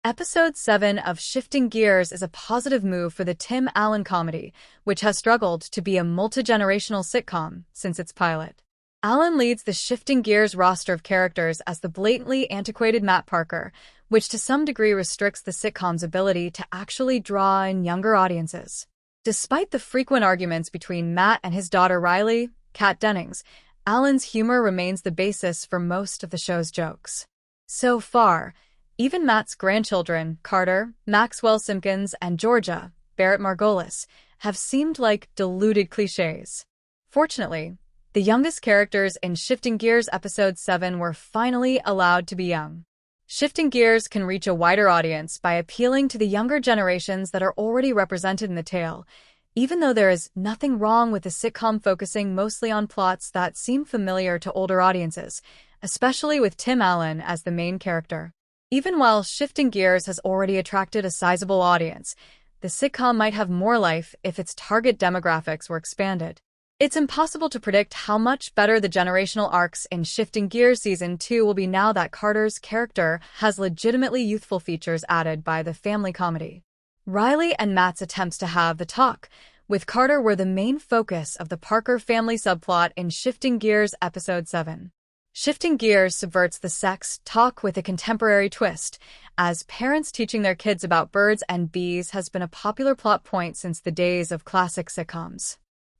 Episode 7 of Shifting Gears is a positive move for the Tim Allen comedy, which has struggled to be a multigenerational sitcom since its pilot. Allen leads the Shifting Gears roster of characters as the blatantly antiquated Matt Parker, which to some degree restricts the sitcom's ability to actually draw in younger audiences. Despite the frequent arguments between Matt and his daughter Riley, Kat Dennings, Allen's humor remains the basis for most of the show's jokes. So far, even Matt's grandchildren, Carter, Maxwell Simkins, and Georgia, Barrett Margolis, have seemed like diluted clichés. Fortunately, the youngest characters in Shifting Gears Episode 7 were finally allowed to be young. Shifting Gears can reach a wider audience by appealing to the younger generations that are already represented in the tale, even though there is nothing wrong with the sitcom focusing mostly on plots that seem familiar to older audiences, especially with Tim Allen as the main character. Even while Shifting Gears has already attracted a sizable audience, the sitcom might have more life if its target demographics were expanded. It's impossible to predict how much better the generational arcs in Shifting Gears Season 2 will be now that Carter's character has legitimately youthful features added by the family comedy. Riley and Matt's attempts to have the talk with Carter were the main focus of the Parker family subplot in Shifting Gears Episode 7. Shifting Gears subverts the sex talk with a contemporary twist, as parents teaching their kids about birds and bees has been a popular plot point since the days of classic sitcoms.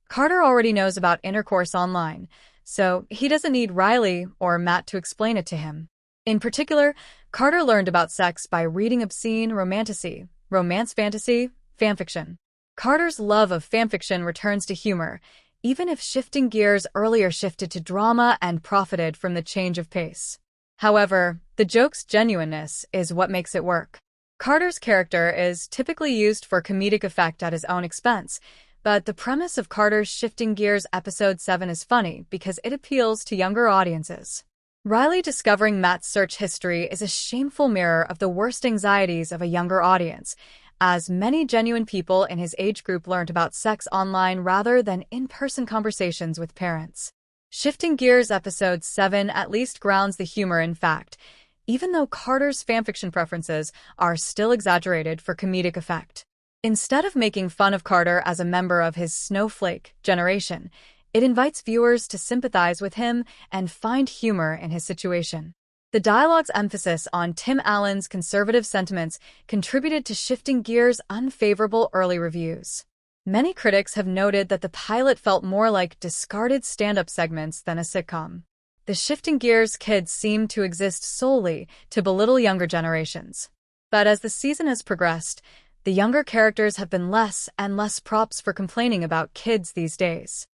Carter already knows about intercourse online, so he doesn't need Riley or Matt to explain it to him. In particular, Carter learned about sex by reading obscene romance fantasy, fanfiction. Carter's love of fanfiction returns to humor, even if Shifting Gears earlier shifted to drama and profited from the change of pace. However, the joke's genuineness is what makes it work. Carter's character is typically used for comedic effect at his own expense, but the premise of Carter's Shifting Gears Episode 7 is funny because it appeals to younger audiences. Riley discovering Matt's search history is a shameful mirror of the worst anxieties of a younger audience, as many genuine people in his age group learned about sex online rather than in-person conversations with parents. Shifting Gears Episode 7 at least grounds the humor in fact, even though Carter's fanfiction preferences are still exaggerated for comedic effect. Instead of making fun of Carter as a member of his snowflake generation, it invites viewers to sympathize with him and find humor in his situation. The dialogue's emphasis on Tim Allen's conservative sentiments contributed to Shifting Gears' unfavorable early reviews. Many critics have noted that the pilot felt more like discarded stand-up segments than a sitcom. The Shifting Gears kids seem to exist solely to belittle younger generations. But as the season has progressed, the younger characters have been less and less props for complaining about kids these days.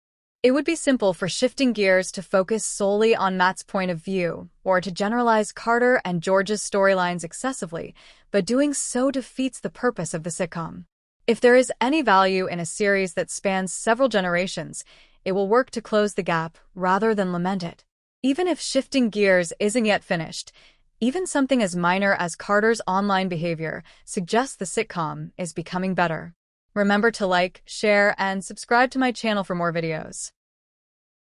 It would be simple for Shifting Gears to focus solely on Matt's point of view, or to generalize Carter and George's storylines excessively, but doing so defeats the purpose of the sitcom. If there is any value in a series that spans several generations, it will work to close the gap rather than lament it. Even if Shifting Gears isn't yet finished, even something as minor as Carter's online behavior suggests the sitcom is becoming better. Remember to like, share, and subscribe to my channel for more videos.